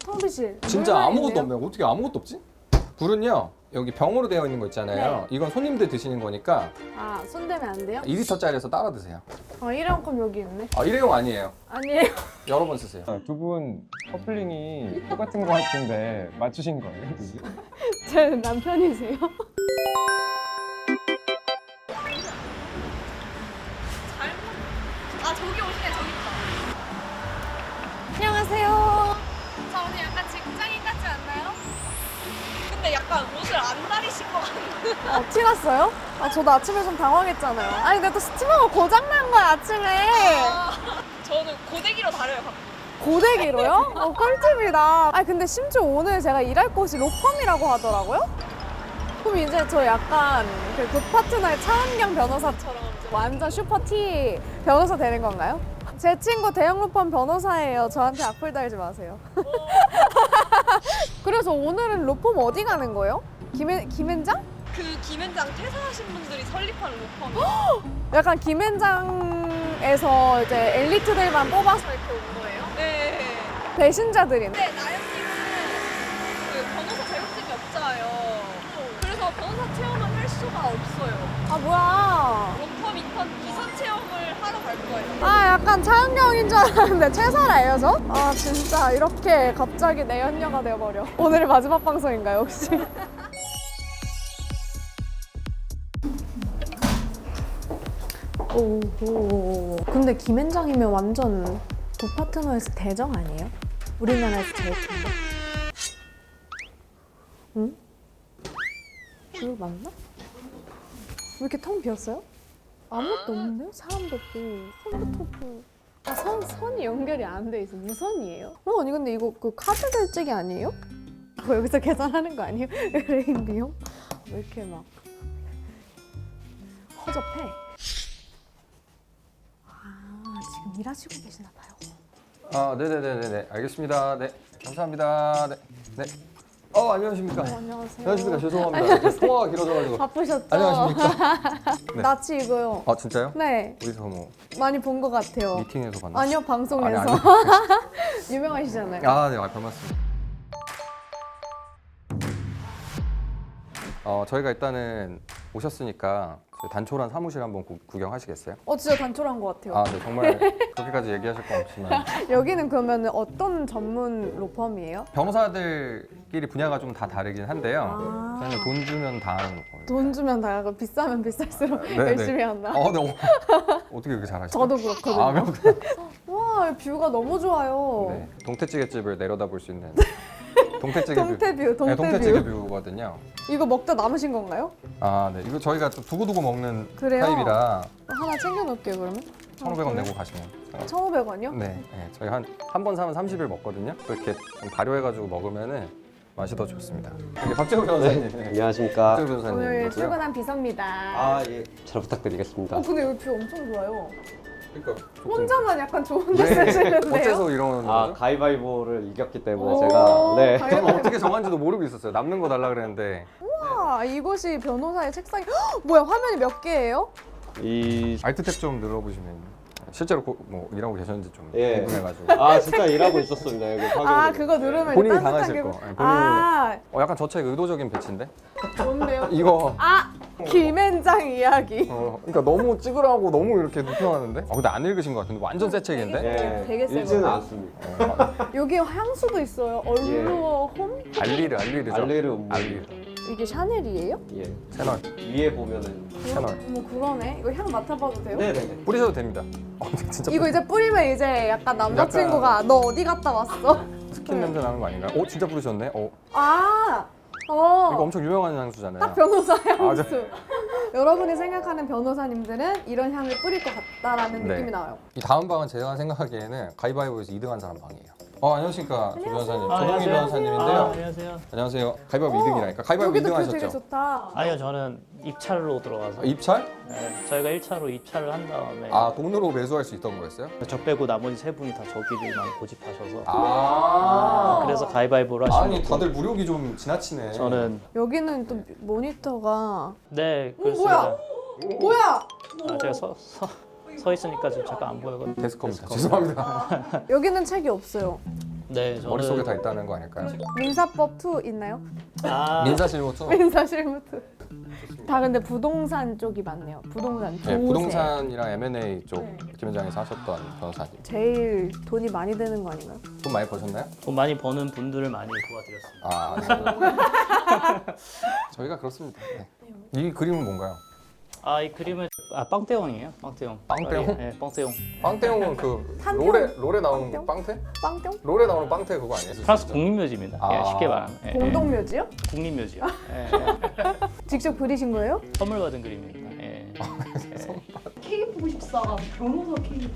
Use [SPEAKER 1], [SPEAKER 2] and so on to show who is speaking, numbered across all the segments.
[SPEAKER 1] 탕비실.
[SPEAKER 2] 진짜
[SPEAKER 1] 물만
[SPEAKER 2] 아무것도
[SPEAKER 1] 있네요?
[SPEAKER 2] 없네요. 어떻게 아무것도 없지? 불은요 여기 병으로 되어 있는 거 있잖아요.
[SPEAKER 1] 네.
[SPEAKER 2] 이건 손님들 드시는 거니까
[SPEAKER 1] 아, 손대면 안 돼요?
[SPEAKER 2] 2리터짜리에서 따라 드세요.
[SPEAKER 1] 일회용컵 여기 있네.
[SPEAKER 2] 일회용 아니에요.
[SPEAKER 1] 아니에요.
[SPEAKER 2] 여러 번 쓰세요.
[SPEAKER 3] 두 분 커플링이 똑같은 것 같은데 맞추신 거예요?
[SPEAKER 1] 제 남편이세요?
[SPEAKER 4] 저기 오시네, 저기 있다.
[SPEAKER 1] 안녕하세요.
[SPEAKER 4] 저 오늘 약간 직장인 같지 않나요? 근데 약간 옷을 안 다리신 것 같은데.
[SPEAKER 1] 티났어요? 저도 아침에 좀 당황했잖아요. 아니, 근데 또 스티머가 고장난 거야, 아침에.
[SPEAKER 4] 저는 고데기로 다려요, 가끔.
[SPEAKER 1] 고데기로요? 꿀팁이다. 근데 심지어 오늘 제가 일할 곳이 로펌이라고 하더라고요? 그럼 이제 저 약간 그 굿파트너의 차은경 변호사처럼 완전 슈퍼티 변호사 되는 건가요? 제 친구 대형 로펌 변호사예요. 저한테 악플 달지 마세요. 그래서 오늘은 로펌 어디 가는 거예요? 김앤장?
[SPEAKER 4] 그 김앤장 퇴사하신 분들이 설립한 로펌.
[SPEAKER 1] 약간 김앤장에서 이제 엘리트들만 뽑아서 이렇게 온 거예요?
[SPEAKER 4] 네.
[SPEAKER 1] 배신자들이네.
[SPEAKER 4] 근데 나연님은 그 변호사 자격증이 없잖아요. 그래서 변호사 체험을 할 수가 없어요.
[SPEAKER 1] 뭐야.
[SPEAKER 4] 로펌 인턴 기선 체험을 하러 갈 거예요.
[SPEAKER 1] 약간 차은경인 줄 알았는데 최사라예요 저? 진짜 이렇게 갑자기 내 연녀가 되어버려. 오늘의 마지막 방송인가요 혹시? 오. 근데 김앤장이면 완전 굿파트너에서 대정 아니에요? 우리나라에서 제일 큰 거? 응? 이거 맞나? 왜 이렇게 텅 비었어요? 아무것도 없는데요? 사람도 없고 컴퓨터 없고 선이 연결이 안 돼 있어. 무선이에요? 아니 근데 이거 그 카드 결제기 아니에요? 여기서 계산하는 거 아니에요? 의뢰인 비용? 왜 이렇게 막 허접해? 지금 일하시고 계시나 봐요.
[SPEAKER 2] 네네네네 알겠습니다. 네 감사합니다. 네. 안녕하십니까.
[SPEAKER 1] 안녕하세요.
[SPEAKER 2] 안녕하십니까. 죄송합니다. 통화가 길어져가지고.
[SPEAKER 1] 바쁘셨죠?
[SPEAKER 2] 안녕하십니까. 네.
[SPEAKER 1] 나치 이거요.
[SPEAKER 2] 진짜요?
[SPEAKER 1] 네,
[SPEAKER 2] 어디서 뭐
[SPEAKER 1] 많이 본 것 같아요.
[SPEAKER 2] 미팅에서 봤나?
[SPEAKER 1] 아니요, 방송에서.
[SPEAKER 2] 아니.
[SPEAKER 1] 유명하시잖아요.
[SPEAKER 2] 네, 반갑습니다. 저희가 일단은 오셨으니까 저희 단촐한 사무실 한번 구경하시겠어요?
[SPEAKER 1] 진짜 단촐한 것 같아요.
[SPEAKER 2] 네, 정말 그렇게까지 얘기하실 건 없지만
[SPEAKER 1] 여기는 그러면 어떤 전문 로펌이에요?
[SPEAKER 2] 변호사들끼리 분야가 좀 다 다르긴 한데요. 저희는 돈 주면 다 하는 거예요.
[SPEAKER 1] 돈 주면 다가고 비싸면 비쌀수록
[SPEAKER 2] 네,
[SPEAKER 1] 열심히
[SPEAKER 2] 네.
[SPEAKER 1] 한다.
[SPEAKER 2] 네. 어떻게 그렇게 잘하시죠?
[SPEAKER 1] 저도 그렇거든요.
[SPEAKER 2] 그렇구나.
[SPEAKER 1] 와, 이 뷰가 너무 좋아요.
[SPEAKER 2] 네, 동태찌개집을 내려다 볼 수 있는 동태찌개
[SPEAKER 1] 동태뷰,
[SPEAKER 2] 네, 동태찌개
[SPEAKER 1] 동태뷰.
[SPEAKER 2] 뷰거든요.
[SPEAKER 1] 이거 먹다 남으신 건가요?
[SPEAKER 2] 네. 이거 저희가 좀 두고두고 먹는
[SPEAKER 1] 그래요?
[SPEAKER 2] 타입이라
[SPEAKER 1] 하나 챙겨놓을게요, 그러면.
[SPEAKER 2] 1,500원 내고 가시면
[SPEAKER 1] 1,500원이요?
[SPEAKER 2] 네. 저희 한 번 사면 30일 먹거든요. 또 이렇게 좀 발효해가지고 먹으면은 맛이 더 좋습니다. 여기 박재호 변호사님. 네.
[SPEAKER 5] 안녕하십니까.
[SPEAKER 2] 박재호 변호사님.
[SPEAKER 1] 오늘 출근한 비서입니다.
[SPEAKER 5] 예. 잘 부탁드리겠습니다.
[SPEAKER 1] 근데 여기 뷰 엄청 좋아요.
[SPEAKER 2] 그러니까
[SPEAKER 1] 혼자만 약간 좋은 데
[SPEAKER 2] 네.
[SPEAKER 1] 쓰시는데요?
[SPEAKER 2] 어째서 이런 거죠?
[SPEAKER 5] 가위바위보를 이겼기 때문에
[SPEAKER 1] 오,
[SPEAKER 5] 제가 네.
[SPEAKER 2] 저는 어떻게 정한지도 모르고 있었어요. 남는 거 달라 그랬는데
[SPEAKER 1] 이곳이 변호사의 책상이 뭐야, 화면이 몇 개예요?
[SPEAKER 5] 이
[SPEAKER 2] 알트 탭 좀 눌러보시면 실제로 뭐 일하고 계셨는지 좀
[SPEAKER 5] 예.
[SPEAKER 2] 궁금해가지고
[SPEAKER 5] 진짜 일하고 있었습니다. 여기 화면으로.
[SPEAKER 1] 그거 누르면
[SPEAKER 2] 본인이
[SPEAKER 1] 따뜻하게
[SPEAKER 2] 당하실 거. 본인이 약간 저 책 의도적인 배치인데
[SPEAKER 1] 좋은데요?
[SPEAKER 2] 이거
[SPEAKER 1] 김앤장 이야기.
[SPEAKER 2] 그러니까 너무 찍으라고 너무 이렇게 눕혀놨는데 근데 안 읽으신 것 같은데 완전 새 책인데
[SPEAKER 5] 예.
[SPEAKER 1] 되게 새
[SPEAKER 5] 읽지는
[SPEAKER 1] 거예요.
[SPEAKER 5] 않습니다.
[SPEAKER 1] 여기 향수도 있어요. 얼루어 홈?
[SPEAKER 2] 알리르죠.
[SPEAKER 5] 알레르 음료.
[SPEAKER 2] 알리르
[SPEAKER 1] 이게 샤넬이에요?
[SPEAKER 5] 예.
[SPEAKER 2] 채널
[SPEAKER 5] 위에 보면은
[SPEAKER 2] 채널
[SPEAKER 1] 그러네. 이거 향 맡아봐도 돼요?
[SPEAKER 5] 네네네.
[SPEAKER 2] 뿌리셔도 됩니다. 진짜
[SPEAKER 1] 이거 이제 뿌리면 이제 약간 남자친구가 너 어디 갔다 왔어?
[SPEAKER 2] 스킨 냄새 나는 거 아닌가요? 진짜 뿌리셨네. 이거 엄청 유명한 향수잖아요.
[SPEAKER 1] 딱 변호사 향수.
[SPEAKER 2] 저-
[SPEAKER 1] 여러분이 생각하는 변호사님들은 이런 향을 뿌릴 것 같다라는
[SPEAKER 2] 네.
[SPEAKER 1] 느낌이 나와요.
[SPEAKER 2] 이 다음 방은 제가 생각하기에는 가위바위보에서 2등한 사람 방이에요. 안녕하십니까. 조 변호사님. 조동희
[SPEAKER 6] 안녕하세요.
[SPEAKER 2] 변호사님인데요.
[SPEAKER 6] 안녕하세요.
[SPEAKER 2] 안녕하세요. 가위바위보 2등이라니까. 가위바위보
[SPEAKER 1] 여기도
[SPEAKER 2] 2등
[SPEAKER 1] 뷰 되게
[SPEAKER 2] 하셨죠?
[SPEAKER 1] 좋다.
[SPEAKER 6] 아니요, 저는 입찰로 들어가서
[SPEAKER 2] 입찰?
[SPEAKER 6] 네, 저희가 1차로 입찰을 한 다음에
[SPEAKER 2] 돈으로 매수할 수 있던 거였어요?
[SPEAKER 6] 저 빼고 나머지 세 분이 다 저기들만 고집하셔서 그래서 가위바위보를 하시는
[SPEAKER 2] 아니
[SPEAKER 6] 거고
[SPEAKER 2] 다들 무력이 좀 지나치네.
[SPEAKER 6] 저는
[SPEAKER 1] 여기는 또 모니터가
[SPEAKER 6] 네 그렇습니다.
[SPEAKER 1] 뭐야?
[SPEAKER 6] 제가 서 있으니까 지금 잠깐 안 보여가지고
[SPEAKER 2] 데스크입니다. 죄송합니다.
[SPEAKER 1] 여기는 책이 없어요.
[SPEAKER 6] 네, 저는
[SPEAKER 2] 머릿속에 다 있다는 거 아닐까요?
[SPEAKER 1] 민사법 2 있나요?
[SPEAKER 2] 민사실무2.
[SPEAKER 1] 민사실무 2. 다 근데 부동산 쪽이 많네요. 부동산, 조세.
[SPEAKER 2] 네, 부동산이랑 M&A 쪽
[SPEAKER 1] 네.
[SPEAKER 2] 김현장에서 하셨던 변호사님.
[SPEAKER 1] 제일 돈이 많이 드는 거 아닌가요?
[SPEAKER 2] 돈 많이 버셨나요?
[SPEAKER 6] 돈 많이 버는 분들을 많이 도와드렸습니다.
[SPEAKER 2] 아, 네. 저희가 그렇습니다. 네. 이 그림은 뭔가요?
[SPEAKER 6] 이 그림은 빵태형이에요. 빵태형.
[SPEAKER 2] 빵태형?
[SPEAKER 6] 네, 빵태형.
[SPEAKER 2] 빵태형은 그
[SPEAKER 1] 탄태형?
[SPEAKER 2] 롤에 나오는
[SPEAKER 1] 빵태형?
[SPEAKER 2] 빵태?
[SPEAKER 1] 빵뿅?
[SPEAKER 2] 롤에 나오는 빵태 그거 아니에요?
[SPEAKER 6] 프랑스 국립묘지입니다.
[SPEAKER 2] 아.
[SPEAKER 6] 쉽게 말하면. 예,
[SPEAKER 1] 공동묘지요?
[SPEAKER 6] 국립묘지요. 예,
[SPEAKER 1] 직접 그리신 거예요?
[SPEAKER 6] 선물 받은 그림입니다. 예.
[SPEAKER 1] K94가 변호사 K.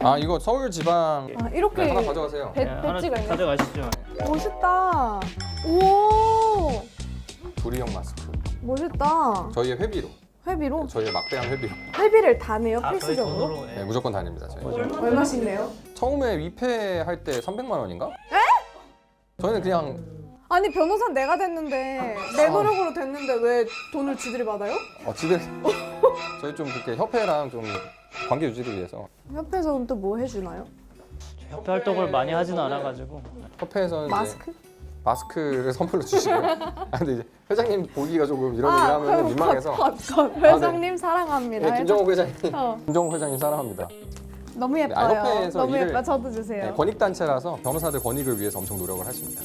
[SPEAKER 2] 아 이거 서울 지방
[SPEAKER 1] 아 이렇게
[SPEAKER 2] 네, 하나 가져가세요.
[SPEAKER 6] 하나
[SPEAKER 1] 배지가 있네.
[SPEAKER 6] 가져가시죠.
[SPEAKER 1] 멋있다. 오,
[SPEAKER 2] 조리형 마스크.
[SPEAKER 1] 멋있다.
[SPEAKER 2] 저희의 회비로.
[SPEAKER 1] 회비로?
[SPEAKER 2] 저희의 막대한 회비로.
[SPEAKER 1] 회비를 다 내요
[SPEAKER 6] 저희
[SPEAKER 1] 필수적으로?
[SPEAKER 6] 돈으로.
[SPEAKER 2] 네, 무조건 다닙니다. 저희.
[SPEAKER 1] 얼마씩 내요?
[SPEAKER 2] 처음에 위패할 때 300만 원인가? 저희는 그냥
[SPEAKER 1] 아니 변호사 내가 됐는데 내 노력으로 됐는데 왜 돈을 지들이 받아요?
[SPEAKER 2] 집에 저희 좀 그렇게 협회랑 좀 관계 유지를 위해서
[SPEAKER 1] 협회에서는 또 뭐 해주나요?
[SPEAKER 6] 협회 활동을 많이 하지는 않아가지고.
[SPEAKER 2] 협회에서는 이제
[SPEAKER 1] 마스크?
[SPEAKER 2] 마스크를 선물로 주시고요. 근데 이제 회장님 보기가 조금 이런 얘기 하면 민망해서.
[SPEAKER 1] 회장님 사랑합니다.
[SPEAKER 2] 네, 김정욱 회장님,
[SPEAKER 1] 어,
[SPEAKER 2] 김정욱 회장님 사랑합니다.
[SPEAKER 1] 너무
[SPEAKER 2] 네,
[SPEAKER 1] 예뻐요.
[SPEAKER 2] 협회에서
[SPEAKER 1] 너무
[SPEAKER 2] 일을-
[SPEAKER 1] 예뻐. 저도 주세요.
[SPEAKER 2] 네, 권익 단체라서 변호사들 권익을 위해서 엄청 노력을 하십니다.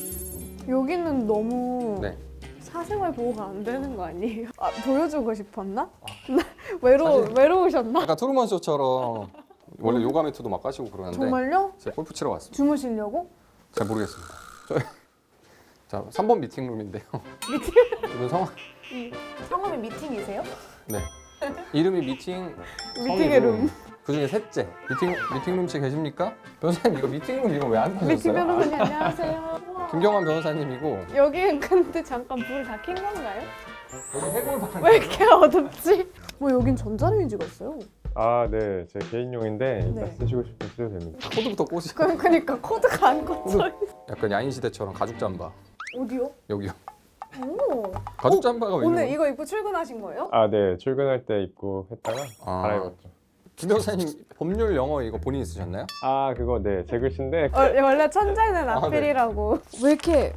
[SPEAKER 1] 여기는 너무
[SPEAKER 2] 네.
[SPEAKER 1] 사생활 보호가 안 되는 거 아니에요? 보여주고 싶었나?
[SPEAKER 2] 사실-
[SPEAKER 1] 외로우셨나?
[SPEAKER 2] 약간 트루먼 쇼처럼 원래 요가 매트도 막 까시고 그러는데
[SPEAKER 1] 정말요?
[SPEAKER 2] 제가 골프 치러 왔습니다.
[SPEAKER 1] 주무시려고?
[SPEAKER 2] 잘 모르겠습니다. 자, 3번 미팅룸인데요.
[SPEAKER 1] 미팅?
[SPEAKER 2] 이분 성함
[SPEAKER 1] 성함이 미팅이세요?
[SPEAKER 2] 네. 이름이 미팅
[SPEAKER 1] 미팅의 룸.
[SPEAKER 2] 그 중에 셋째. 미팅룸 씨 계십니까? 변호사님 이거 미팅룸 이거 왜 안
[SPEAKER 1] 미팅
[SPEAKER 2] 켜셨어요?
[SPEAKER 1] 변호사님 안녕하세요.
[SPEAKER 2] 김경환 변호사님이고
[SPEAKER 1] 여기는 근데 잠깐 불 다 킨 건가요?
[SPEAKER 2] 여기 해골방.
[SPEAKER 1] 왜 이렇게 어둡지? 뭐 여긴 전자레인지가 있어요.
[SPEAKER 3] 아, 네. 제 개인용인데 이따
[SPEAKER 1] 네.
[SPEAKER 3] 쓰시고 싶으면 쓰셔도 됩니다.
[SPEAKER 2] 코드부터 꼬시.
[SPEAKER 1] 그러니까 코드가 안 꽂혀.
[SPEAKER 2] 약간 야인 시대처럼 가죽 잠바.
[SPEAKER 1] 어디요?
[SPEAKER 2] 여기요.
[SPEAKER 1] 오.
[SPEAKER 2] 가죽 잠바가 왜
[SPEAKER 1] 오늘
[SPEAKER 2] 있는
[SPEAKER 1] 이거 입고 출근하신 거예요?
[SPEAKER 3] 아, 네. 출근할 때 입고 했다가
[SPEAKER 2] 아.
[SPEAKER 3] 갈아입었죠.
[SPEAKER 2] 김 변호사님 법률 영어 이거 본인이 쓰셨나요?
[SPEAKER 3] 아, 그거 네. 제 글씨인데
[SPEAKER 1] 원래 천재는
[SPEAKER 2] 아, 네.
[SPEAKER 1] 악필이라고. 왜 이렇게?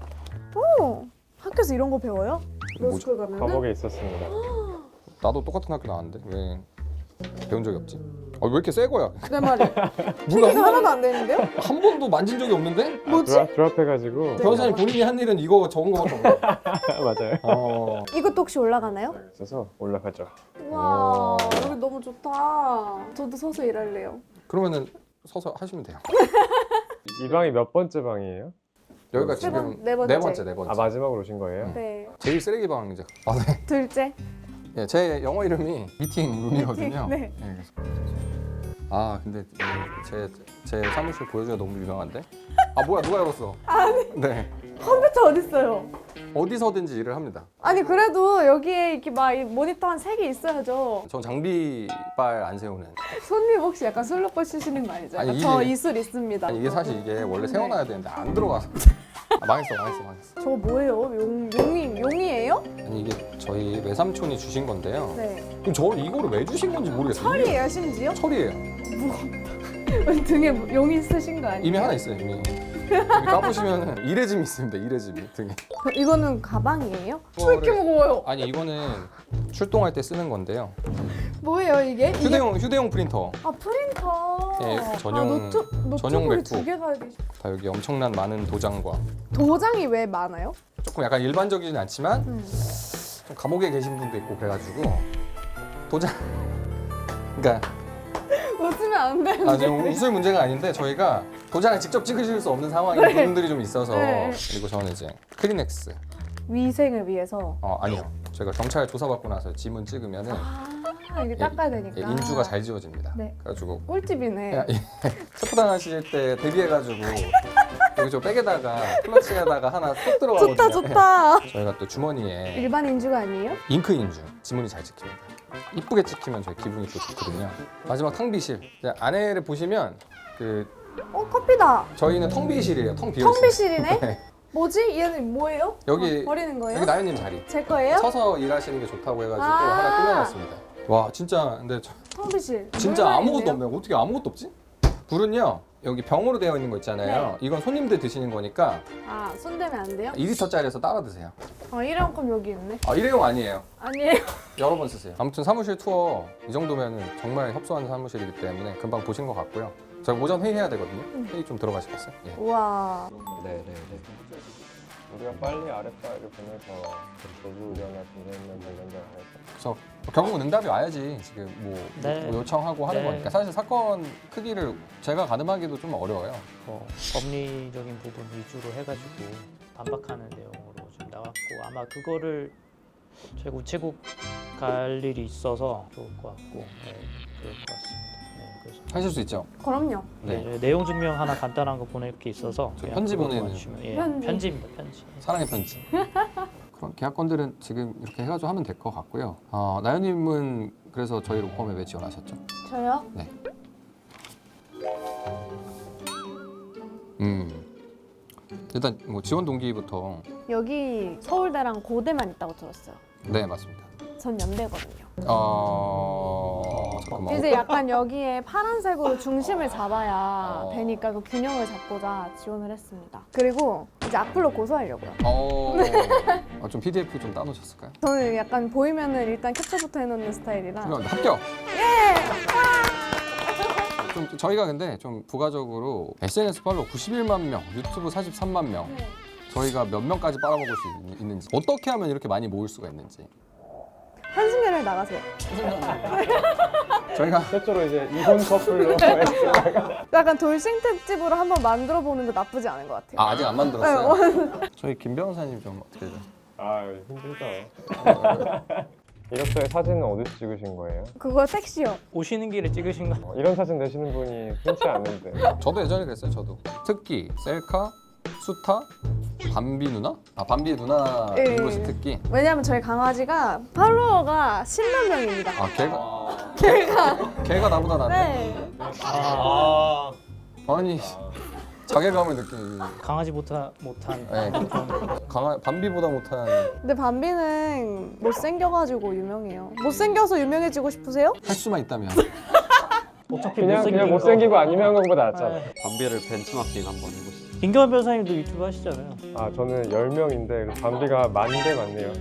[SPEAKER 1] 오, 학교에서 이런 거 배워요?
[SPEAKER 2] 뭐지?
[SPEAKER 1] 로스쿨 가면은?
[SPEAKER 3] 과목에 있었습니다.
[SPEAKER 2] 나도 똑같은 학교 나왔는데 왜 배운 적이 없지? 왜 이렇게 새 거야?
[SPEAKER 1] 내 말이.
[SPEAKER 2] 몰라
[SPEAKER 1] 이거 하나도 안 되는데요?
[SPEAKER 2] 한 번도 만진 적이 없는데?
[SPEAKER 1] 뭐지?
[SPEAKER 3] 드랍해가지고
[SPEAKER 2] 변호사님 본인이 한 일은 이거 적은 거밖에 없네.
[SPEAKER 3] 맞아요.
[SPEAKER 1] 이것도 혹시 올라가나요?
[SPEAKER 3] 있어서 올라가죠.
[SPEAKER 1] 와, 여기 너무 좋다. 저도 서서 일할래요.
[SPEAKER 2] 그러면은 서서 하시면 돼요.
[SPEAKER 3] 이 방이 몇 번째 방이에요?
[SPEAKER 2] 여기가
[SPEAKER 1] 세
[SPEAKER 2] 지금
[SPEAKER 1] 번, 네 번째.
[SPEAKER 2] 네 번째.
[SPEAKER 3] 아, 마지막으로 오신 거예요?
[SPEAKER 1] 네.
[SPEAKER 2] 제일 쓰레기 방 이제. 아, 네.
[SPEAKER 1] 둘째.
[SPEAKER 2] 예, 제 영어 이름이 미팅 룸이거든요.
[SPEAKER 1] 미팅, 네.
[SPEAKER 2] 예, 그래서. 아 근데 제 사무실 보여주기가 너무 유명한데? 아 뭐야 누가 열었어? 아니. 네.
[SPEAKER 1] 컴퓨터 어딨어요?
[SPEAKER 2] 어디서든지 일을 합니다.
[SPEAKER 1] 아니 그래도 여기에 이렇게 막 이 모니터 한 3개 있어야죠.
[SPEAKER 2] 전 장비빨 안 세우는.
[SPEAKER 1] 손님 혹시 약간 슬로퍼 치시는 거 아니죠?
[SPEAKER 2] 아니,
[SPEAKER 1] 저
[SPEAKER 2] 이게-
[SPEAKER 1] 이술 있습니다.
[SPEAKER 2] 아니 이게 사실 이게 원래 세워놔야 되는데 안 들어가서. 아, 망했어.
[SPEAKER 1] 저거 뭐예요? 용이에요?
[SPEAKER 2] 아니 이게 저희 외삼촌이 주신 건데요.
[SPEAKER 1] 네.
[SPEAKER 2] 그럼 저 이거를 왜 주신 건지 모르겠어요.
[SPEAKER 1] 철이에요 심지어?
[SPEAKER 2] 철이에요.
[SPEAKER 1] 등에 용이 쓰신 거 아니에요?
[SPEAKER 2] 이미 하나 있어요. 이미. 여기 까보시면 이레짐이 있습니다. 이레짐이 등에.
[SPEAKER 1] 이거는 가방이에요?
[SPEAKER 2] 이거를-
[SPEAKER 1] 이렇게 무거워요.
[SPEAKER 2] 아니 이거는 출동할 때 쓰는 건데요.
[SPEAKER 1] 뭐예요 이게?
[SPEAKER 2] 휴대용 프린터.
[SPEAKER 1] 아 프린터.
[SPEAKER 2] 예, 전용-
[SPEAKER 1] 아, 전용
[SPEAKER 2] 전용
[SPEAKER 1] 맥북이
[SPEAKER 2] 맥북.
[SPEAKER 1] 두 개가
[SPEAKER 2] 다 여기 엄청난 많은 도장과
[SPEAKER 1] 도장이 왜 많아요?
[SPEAKER 2] 조금 약간 일반적이진 않지만
[SPEAKER 1] 음.
[SPEAKER 2] 좀 감옥에 계신 분도 있고 그래가지고 도장. 그러니까
[SPEAKER 1] 웃으면 안 되는데.
[SPEAKER 2] 지금 웃을 문제가 아닌데 저희가 도장을 직접 찍으실 수 없는 상황인
[SPEAKER 1] 네.
[SPEAKER 2] 부분들이 좀 있어서
[SPEAKER 1] 네.
[SPEAKER 2] 그리고 저는 이제 크리넥스.
[SPEAKER 1] 위생을 위해서.
[SPEAKER 2] 아니요. 저희가 경찰 조사받고 나서 지문 찍으면은
[SPEAKER 1] 이게 닦아야 되니까.
[SPEAKER 2] 예, 인주가 잘 지워집니다.
[SPEAKER 1] 네.
[SPEAKER 2] 그래가지고
[SPEAKER 1] 꿀팁이네.
[SPEAKER 2] 체포당하실 때 대비해가지고 여기 저 백에다가 클러치에다가 하나 쏙 들어가거든요.
[SPEAKER 1] 좋다 좋다.
[SPEAKER 2] 저희가 또 주머니에
[SPEAKER 1] 일반 인주가 아니에요?
[SPEAKER 2] 잉크 인주 지문이 잘 찍힙니다. 이쁘게 찍히면 저희 기분이 또 좋거든요. 마지막 탕비실. 이제 안에를 보시면 그
[SPEAKER 1] 커피다.
[SPEAKER 2] 저희는 텅비실이에요. 텅 비어 있어요.
[SPEAKER 1] 텅비실이네.
[SPEAKER 2] 네.
[SPEAKER 1] 뭐지? 얘는 뭐예요?
[SPEAKER 2] 여기-
[SPEAKER 1] 버리는 거예요?
[SPEAKER 2] 여기 나연님 자리.
[SPEAKER 1] 제 거예요?
[SPEAKER 2] 서서 일하시는 게 좋다고 해가지고
[SPEAKER 1] 아.
[SPEAKER 2] 하나 꾸며놨습니다. 와 진짜 근데
[SPEAKER 1] 텅비실.
[SPEAKER 2] 진짜
[SPEAKER 1] 물만
[SPEAKER 2] 아무것도
[SPEAKER 1] 있네요.
[SPEAKER 2] 없네요. 어떻게 아무것도 없지? 불은요 여기 병으로 되어 있는 거 있잖아요. 이건 손님들 드시는 거니까
[SPEAKER 1] 아, 손 대면 안 돼요?
[SPEAKER 2] 2리터짜리에서 따라 드세요.
[SPEAKER 1] 일회용컵 여기 있네.
[SPEAKER 2] 일회용 아니에요.
[SPEAKER 1] 아니에요.
[SPEAKER 2] 여러 번 쓰세요. 아무튼 사무실 투어 이 정도면 정말 협소한 사무실이기 때문에 금방 보신 것 같고요. 저희 오전 회의해야 되거든요. 회의 좀 들어가시겠어요? 예.
[SPEAKER 1] 우와.
[SPEAKER 5] 네네네.
[SPEAKER 3] 우리가 빨리 아랫바를 보내서 조수의료나 중대인면 관련자를 해서
[SPEAKER 2] 그래서 결국은 응답이 와야지 지금
[SPEAKER 6] 네.
[SPEAKER 2] 뭐 요청하고 하는
[SPEAKER 6] 네.
[SPEAKER 2] 거니까 사실 사건 크기를 제가 가늠하기도 좀 어려워요.
[SPEAKER 6] 법리적인 부분 위주로 해가지고 반박하는 내용으로 좀 나왔고 아마 그거를 저희가 우체국 갈 일이 있어서 좋을 것 같고 그럴 것 같습니다. 네, 그래서
[SPEAKER 2] 하실 수 있죠?
[SPEAKER 1] 그럼요.
[SPEAKER 2] 네.
[SPEAKER 6] 내용 증명 하나 간단한 거 보낼 게 있어서
[SPEAKER 2] 저
[SPEAKER 6] 그냥
[SPEAKER 2] 편지
[SPEAKER 6] 그거만
[SPEAKER 2] 보내는
[SPEAKER 6] 주시면, 예,
[SPEAKER 1] 편지.
[SPEAKER 6] 편지입니다. 편지.
[SPEAKER 2] 사랑의 편지. 그럼 계약건들은 지금 이렇게 해가지고 하면 될 것 같고요. 나연님은 그래서 저희 로펌에 왜 지원하셨죠?
[SPEAKER 1] 저요?
[SPEAKER 2] 일단 뭐 지원 동기부터
[SPEAKER 1] 여기 서울대랑 고대만 있다고 들었어요.
[SPEAKER 2] 네 맞습니다.
[SPEAKER 1] 전 연대거든요.
[SPEAKER 2] 잠깐만.
[SPEAKER 1] 이제 약간 여기에 파란색으로 중심을 잡아야 되니까 그 균형을 잡고자 지원을 했습니다. 그리고 이제 악플로 고소하려고요.
[SPEAKER 2] 좀 PDF 좀 따놓으셨을까요?
[SPEAKER 1] 저는 약간 보이면은 일단 캡처부터 해놓는 스타일이라.
[SPEAKER 2] 그럼 합격. 좀 저희가 근데 좀 부가적으로 SNS 팔로워 91만 명, 유튜브 43만 명. 저희가 몇 명까지 빨아먹을 수 있는지, 어떻게 하면 이렇게 많이 모을 수가 있는지.
[SPEAKER 1] 한승연을 나가세요.
[SPEAKER 2] 저희가
[SPEAKER 3] 최초로 이제 이혼 커플로
[SPEAKER 1] 약간 돌싱 특집으로 한번 만들어 보는 거 나쁘지 않은 것 같아요.
[SPEAKER 2] 아직 안 만들었어요. 저희 김 변호사님 좀 어떻게 돼요?
[SPEAKER 3] 힘들죠. 이력서에 사진은 어디서 찍으신 거예요?
[SPEAKER 1] 그거 섹시요.
[SPEAKER 6] 오시는 길에 찍으신 거.
[SPEAKER 3] 이런 사진 내시는 분이 흔치 않는데
[SPEAKER 2] 저도 예전에 그랬어요. 저도 특기, 셀카, 수타, 밤비 누나? 밤비 누나
[SPEAKER 1] 예,
[SPEAKER 2] 인물식
[SPEAKER 1] 예.
[SPEAKER 2] 특기.
[SPEAKER 1] 왜냐면 저희 강아지가 팔로워가 10만 명입니다.
[SPEAKER 2] 걔가 나보다 낫네.
[SPEAKER 1] 네.
[SPEAKER 2] 아니 자괴감을 느끼는.
[SPEAKER 6] 강아지보다 못한
[SPEAKER 2] 밤비보다 못한.
[SPEAKER 1] 근데 밤비는 못생겨가지고 유명해요. 못생겨서 유명해지고 싶으세요?
[SPEAKER 2] 할 수만 있다면.
[SPEAKER 6] 어차피
[SPEAKER 3] 그냥 못생기고 안 유명한 것보다 낫잖아.
[SPEAKER 5] 밤비를 벤치마킹 한번 해보시죠.
[SPEAKER 6] 김경환 변호사님도 유튜브 하시잖아요.
[SPEAKER 3] 저는 10명인데 밤비가 10,000대 맞네요.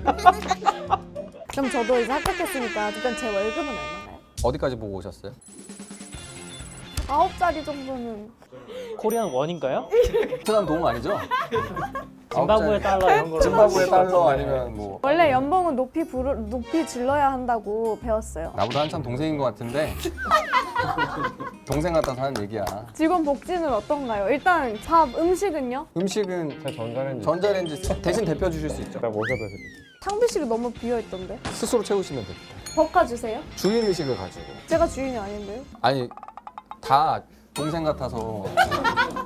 [SPEAKER 1] 그럼 저도 이제 합격했으니까 일단 제 월급은 얼마나요?
[SPEAKER 2] 어디까지 보고 오셨어요?
[SPEAKER 1] 9자리 정도는.
[SPEAKER 6] 코리안 원인가요?
[SPEAKER 2] 베트남 도움 아니죠?
[SPEAKER 6] 짐바브웨 달러 이런 걸로.
[SPEAKER 2] 짐바브웨 달러 아니면 뭐.
[SPEAKER 1] 원래 연봉은 높이 질러야 한다고 배웠어요.
[SPEAKER 2] 나보다 한참 동생인 것 같은데 동생 같아서 하는 얘기야.
[SPEAKER 1] 직원 복지는 어떤가요? 일단 음식은요?
[SPEAKER 2] 음식은
[SPEAKER 3] 제 전자레인지
[SPEAKER 2] 전자레인지 대신 데펴 주실 수 있죠.
[SPEAKER 3] 일단 모셔다 드릴게요.
[SPEAKER 1] 탕비실이 너무 비어있던데.
[SPEAKER 2] 스스로 채우시면 됩니다.
[SPEAKER 1] 볶아주세요?
[SPEAKER 2] 주인 의식을 가지고.
[SPEAKER 1] 제가 주인이 아닌데요?
[SPEAKER 2] 아니 다 동생 같아서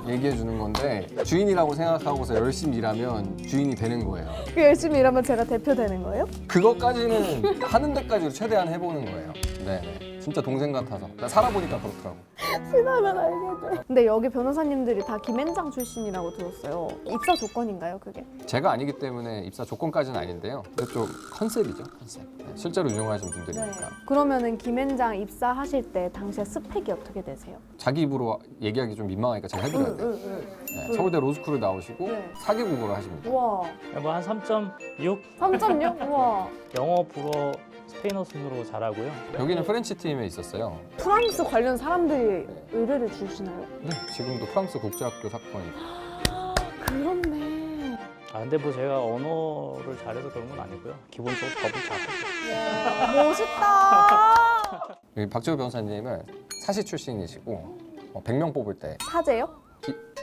[SPEAKER 2] 얘기해 주는 건데 주인이라고 생각하고서 열심히 일하면 주인이 되는 거예요.
[SPEAKER 1] 그 열심히 일하면 제가 대표 되는 거예요?
[SPEAKER 2] 그것까지는 하는 데까지 최대한 해보는 거예요. 네, 진짜 동생 같아서. 나 살아보니까 그렇더라고.
[SPEAKER 1] 신하면 알겠죠. 근데 여기 변호사님들이 다 김앤장 출신이라고 들었어요. 입사 조건인가요, 그게?
[SPEAKER 2] 제가 아니기 때문에 입사 조건까지는 아닌데요. 근데 좀 컨셉이죠, 컨셉. 네, 실제로 유용하신 분들이니까.
[SPEAKER 1] 그러면은 김앤장 입사하실 때 당시에 스펙이 어떻게 되세요?
[SPEAKER 2] 자기 입으로 얘기하기 좀 민망하니까 제가 해드려야 돼요. 네, 서울대 로스쿨을 나오시고
[SPEAKER 1] 네.
[SPEAKER 2] 4개 국어를 하십니다.
[SPEAKER 1] 우와,
[SPEAKER 6] 뭐한 3.6
[SPEAKER 1] 3.6? 우와.
[SPEAKER 6] 영어, 불어, 스페인어 순으로 잘하고요.
[SPEAKER 2] 여기는 프렌치 팀에 있었어요.
[SPEAKER 1] 프랑스 관련 사람들이 의뢰를 주시나요?
[SPEAKER 2] 네, 지금도 프랑스 국제학교 사건이.
[SPEAKER 1] 그렇네.
[SPEAKER 6] 근데 뭐 제가 언어를 잘해서 그런 건 아니고요. 기본적으로 법을 잘하고.
[SPEAKER 1] 멋있다.
[SPEAKER 2] 여기 박재호 변호사님은 사시 출신이시고 100명 뽑을 때
[SPEAKER 1] 사제요?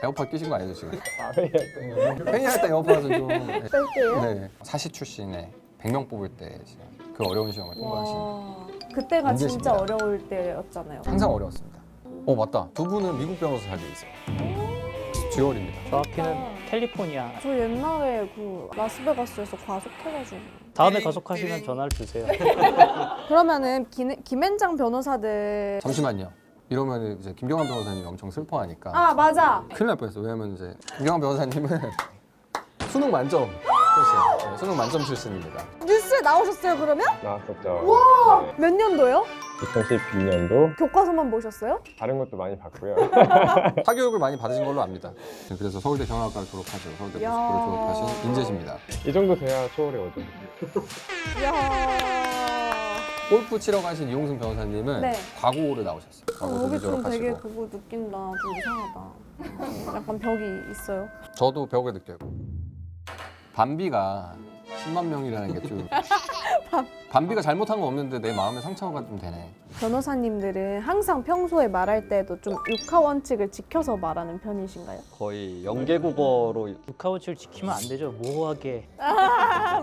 [SPEAKER 2] 에어팟 끼신 거 아니죠 지금?
[SPEAKER 3] 회의할 때
[SPEAKER 2] 회의할 때 에어팟은 좀.
[SPEAKER 1] 뺄게요.
[SPEAKER 2] 네, 사시 출신에 100명 뽑을 때 지금 그 어려운 시험을 통과하신.
[SPEAKER 1] 와, 그때가
[SPEAKER 2] 문제십니다.
[SPEAKER 1] 진짜 어려울 때였잖아요.
[SPEAKER 2] 항상 어려웠습니다. 맞다. 두 분은 미국 변호사 살고 있어요. 듀얼입니다.
[SPEAKER 6] 정확히는 캘리포니아.
[SPEAKER 1] 저 옛날에 그 라스베가스에서 과속해가지고.
[SPEAKER 6] 다음에 가속하시면 전화를 주세요.
[SPEAKER 1] 그러면은 김앤장 변호사들.
[SPEAKER 2] 잠시만요. 이러면 이제 김경환 변호사님이 엄청 슬퍼하니까
[SPEAKER 1] 아 맞아.
[SPEAKER 2] 큰일 날 뻔했어요. 왜냐면 이제 김경환 변호사님은 수능 만점 출신, 수능 만점 출신입니다.
[SPEAKER 1] 뉴스에 나오셨어요 그러면?
[SPEAKER 3] 나왔었죠.
[SPEAKER 1] 몇 년도요?
[SPEAKER 3] 2012년도
[SPEAKER 1] 교과서만 보셨어요?
[SPEAKER 3] 다른 것도 많이 봤고요.
[SPEAKER 2] 사교육을 많이 받으신 걸로 압니다. 그래서 서울대 경영학과를 졸업하시고 서울대
[SPEAKER 1] 야.
[SPEAKER 2] 고스쿨을 졸업하신 인재십니다.
[SPEAKER 3] 이 정도 돼야 초월에 오죠.
[SPEAKER 1] 이야.
[SPEAKER 2] 골프 치러 가신 이용승 변호사님은
[SPEAKER 1] 네.
[SPEAKER 2] 과고를 나오셨어요. 과고
[SPEAKER 1] 여기 좀 되게
[SPEAKER 2] 졸업하시고.
[SPEAKER 1] 그거 느낀다. 좀 이상하다. 약간 벽이 있어요.
[SPEAKER 2] 저도 벽에 느껴요. 밤비가 10만 명이라는 게 좀 밤비가 잘못한 건 없는데 내 마음에 상처가 좀 되네.
[SPEAKER 1] 변호사님들은 항상 평소에 말할 때도 좀 육하 원칙을 지켜서 말하는 편이신가요?
[SPEAKER 5] 거의 연계국어로
[SPEAKER 6] 육하원칙을 지키면 안 되죠. 모호하게.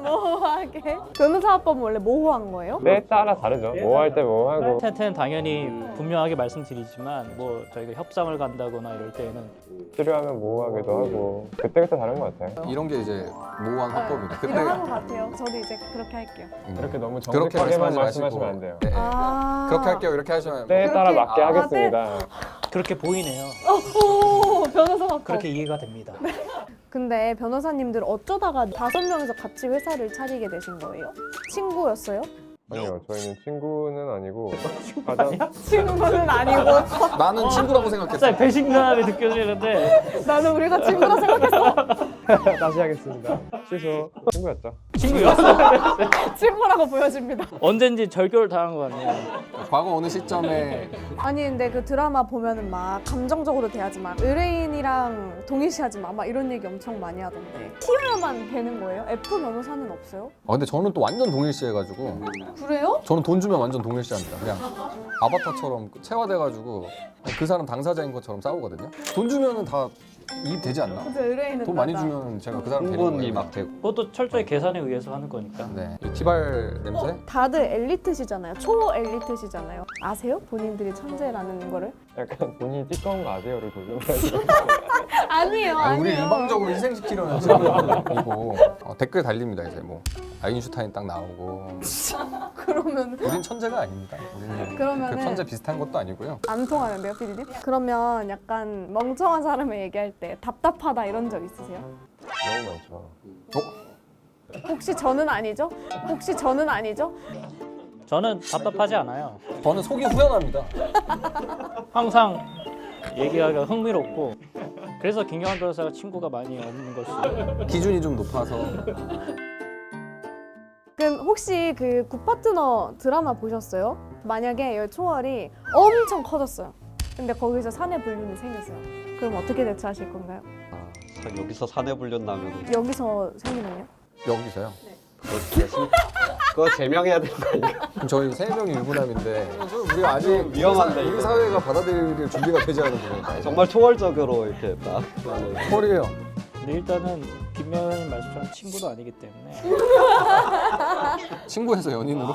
[SPEAKER 1] 모호하게. 변호사법은 원래 모호한 거예요?
[SPEAKER 3] 때에 따라 다르죠. 뭐 할 때 뭐 하고.
[SPEAKER 6] 텐트는 당연히 분명하게 말씀드리지만 뭐 저희가 협상을 간다거나 이럴 때에는
[SPEAKER 3] 필요하면 모호하기도 하고 그때그때 다른 것 같아요.
[SPEAKER 2] 이런 게 이제 모호한 화법이다. 그때
[SPEAKER 1] 이런 것 같아요. 저도 이제 그렇게 할게요.
[SPEAKER 3] 그렇게 너무
[SPEAKER 2] 그렇게
[SPEAKER 3] 정직하게만
[SPEAKER 2] 말씀하지
[SPEAKER 3] 말씀하시면
[SPEAKER 2] 마시고.
[SPEAKER 3] 안 돼요.
[SPEAKER 2] 네, 네.
[SPEAKER 1] 아.
[SPEAKER 2] 그렇게 할게요. 이렇게 하시면
[SPEAKER 3] 때에 따라
[SPEAKER 1] 그렇게-
[SPEAKER 3] 맞게
[SPEAKER 1] 아,
[SPEAKER 3] 하겠습니다.
[SPEAKER 6] 그렇게 보이네요.
[SPEAKER 1] 오, 변호사법.
[SPEAKER 6] 그렇게 이해가 됩니다.
[SPEAKER 1] 근데 변호사님들 어쩌다가 5명이서 같이 회사를 차리게 되신 거예요? 친구였어요?
[SPEAKER 3] 아니요, 저희는 친구는 아니고 가장
[SPEAKER 1] 친구는 아니고
[SPEAKER 2] 나는 친구라고 생각했어.
[SPEAKER 6] 갑자기 배신감이 느껴지는데
[SPEAKER 1] 나는 우리가 친구라 생각했어.
[SPEAKER 3] 다시 하겠습니다. 취소. 친구였죠.
[SPEAKER 6] 친구였어.
[SPEAKER 1] 친구라고 보여집니다.
[SPEAKER 6] 언젠지 절교를 당한 것 같네요.
[SPEAKER 2] 과거 어느 시점에
[SPEAKER 1] 아니 근데 그 드라마 보면은 막 감정적으로 대하지 마. 의뢰인이랑 동일시하지 마. 막 이런 얘기 엄청 많이 하던데. T여야만 되는 거예요? F 변호사는 없어요?
[SPEAKER 2] 근데 저는 또 완전 동일시해가지고
[SPEAKER 1] 그래요?
[SPEAKER 2] 저는 돈 주면 완전 동일시합니다. 그냥 아바타처럼 체화돼가지고 그 사람 당사자인 것처럼 싸우거든요. 돈 주면은 다 이입되지 않나?
[SPEAKER 1] 그죠, 의뢰인은
[SPEAKER 2] 돈 많이
[SPEAKER 1] 맞아.
[SPEAKER 2] 주면 제가 그 사람 데리는
[SPEAKER 5] 흥분이
[SPEAKER 2] 거예요.
[SPEAKER 5] 막 되고
[SPEAKER 6] 그것도 철저히 계산에 의해서 하는 거니까.
[SPEAKER 2] 네. 이 티발 냄새?
[SPEAKER 1] 다들 엘리트시잖아요. 초 엘리트시잖아요. 아세요? 본인들이 천재라는 거를?
[SPEAKER 3] 약간 본인이 띠꺼운 거 아세요를 돌려가지고
[SPEAKER 1] 아니에요,
[SPEAKER 2] 아니, 우리
[SPEAKER 1] 아니에요.
[SPEAKER 2] 일방적으로 희생시키려는 지금 이고 댓글 달립니다. 이제 뭐 아인슈타인 딱 나오고
[SPEAKER 1] 그러면
[SPEAKER 2] 우린 천재가 아닙니다. 우리는
[SPEAKER 1] 그러면은-
[SPEAKER 2] 그 천재 비슷한 것도 아니고요.
[SPEAKER 1] 안 통하는데요, 피디님? 그러면 약간 멍청한 사람을 얘기할 때 답답하다 이런 적 있으세요?
[SPEAKER 3] 너무 많죠.
[SPEAKER 1] 혹시 저는 아니죠? 혹시 저는 아니죠?
[SPEAKER 6] 저는 답답하지 않아요.
[SPEAKER 2] 저는 속이 후련합니다.
[SPEAKER 6] 항상 얘기하기가 흥미롭고 그래서 김경환 변호사가 친구가 많이 없는 것이.
[SPEAKER 2] 기준이 좀 높아서
[SPEAKER 1] 그럼 혹시 그 굿파트너 드라마 보셨어요? 만약에 이 초월이 엄청 커졌어요. 근데 거기서 사내 불륜이 생겼어요. 그럼 어떻게 대처하실 건가요?
[SPEAKER 5] 여기서 사내 불륜 나면
[SPEAKER 1] 여기서 생기면요?
[SPEAKER 2] 여기서요.
[SPEAKER 5] 그거 제명해야 되는 거 아닌가?
[SPEAKER 2] 그럼 저희 3명이 유부남인데 우리 아직
[SPEAKER 5] 위험한데,
[SPEAKER 2] 우리
[SPEAKER 5] 이거.
[SPEAKER 2] 사회가 받아들일 준비가 되지 않은 부분이다.
[SPEAKER 5] 정말 초월적으로 이렇게 딱 나는
[SPEAKER 2] 헐이에요.
[SPEAKER 6] 근데 일단은 김명현님 말씀처럼 친구도 아니기 때문에
[SPEAKER 2] 친구에서 연인으로.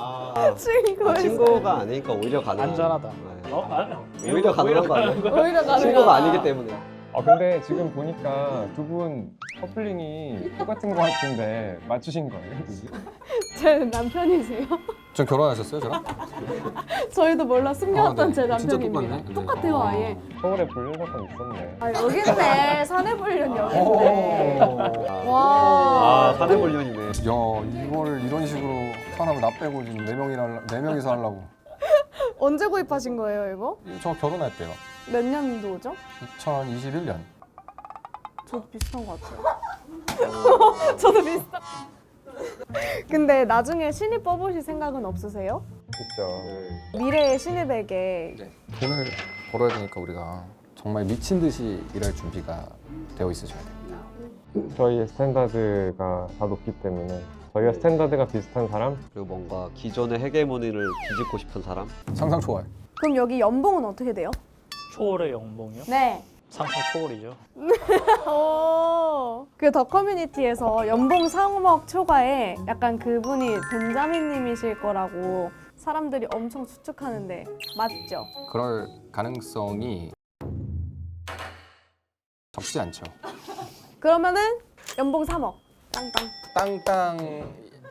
[SPEAKER 5] 친구가 아니니까 오히려 가능한
[SPEAKER 6] 안전하다.
[SPEAKER 5] 네. 오히려 가능한 거 아니야?
[SPEAKER 1] 오히려 가능하다.
[SPEAKER 5] 친구가 아니기 때문에
[SPEAKER 3] 근데 지금 보니까 두 분 커플링이 똑같은 것 같은데 맞추신 거예요?
[SPEAKER 1] 제 남편이세요?
[SPEAKER 2] 전 결혼하셨어요, 저랑?
[SPEAKER 1] 저희도 몰라 숨겨왔던
[SPEAKER 2] 네.
[SPEAKER 1] 제
[SPEAKER 2] 진짜
[SPEAKER 1] 남편입니다.
[SPEAKER 2] 똑같네. 네.
[SPEAKER 1] 똑같아요, 아예.
[SPEAKER 3] 서울에 불륜 사건 있었네.
[SPEAKER 1] 아 여기 있네. 사내 불륜 여기 있네. 와.
[SPEAKER 5] 아 사내 불륜이네.
[SPEAKER 2] 야, 이거를 이런 식으로 사람을 나 빼고 지금 4명이서 하려고.
[SPEAKER 1] 언제 구입하신 거예요, 이거?
[SPEAKER 2] 저 결혼할 때요.
[SPEAKER 1] 몇 년도죠?
[SPEAKER 2] 2021년.
[SPEAKER 1] 저도 비슷한 것 같아요. 저도 비슷한. 근데 나중에 신입 뽑으실 생각은 없으세요?
[SPEAKER 3] 있죠.
[SPEAKER 1] 미래의 신입에게
[SPEAKER 2] 돈을 벌어야 되니까 우리가 정말 미친 듯이 일할 준비가 되어 있으셔야 됩니다.
[SPEAKER 3] 저희의 스탠다드가 다 높기 때문에 저희와 스탠다드가 비슷한 사람?
[SPEAKER 5] 그리고 뭔가 기존의 헤게모니를 뒤집고 싶은 사람?
[SPEAKER 2] 상상 좋아요.
[SPEAKER 1] 그럼 여기 연봉은 어떻게 돼요?
[SPEAKER 6] 초월의 연봉이요?
[SPEAKER 1] 네.
[SPEAKER 6] 상상 초월이죠.
[SPEAKER 1] 그 더 커뮤니티에서 연봉 3억 초과에 약간 그분이 벤자민님이실 거라고 사람들이 엄청 추측하는데 맞죠?
[SPEAKER 2] 그럴 가능성이 적지 않죠.
[SPEAKER 1] 그러면은 연봉 3억. 땅땅.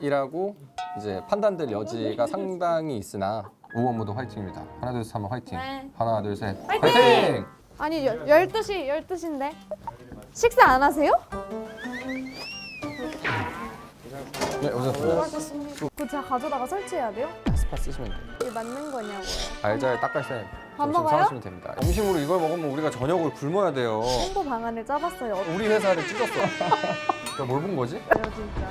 [SPEAKER 2] 땅땅이라고 이제 판단될 여지가 상당히 있으나 우원무도 화이팅입니다. 하나 둘 셋 하면 화이팅.
[SPEAKER 1] 네.
[SPEAKER 2] 하나 둘 셋
[SPEAKER 1] 화이팅! 아니 12시인데 식사 안 하세요?
[SPEAKER 2] 네, 오셨습니다.
[SPEAKER 1] 수고하셨습니다. 그거 제가 가져다가 설치해야 돼요?
[SPEAKER 2] 스파 쓰시면 돼요.
[SPEAKER 1] 이게 맞는 거냐고요.
[SPEAKER 2] 알자에 닭갈비살
[SPEAKER 1] 밥
[SPEAKER 2] 점심
[SPEAKER 1] 먹어요?
[SPEAKER 2] 사오시면 됩니다. 점심으로 이걸 먹으면 우리가 저녁을 굶어야 돼요.
[SPEAKER 1] 홍보 방안을 짜봤어요.
[SPEAKER 2] 우리 회사를 찢었어. 뭘 본 거지?
[SPEAKER 1] 어때요 진짜?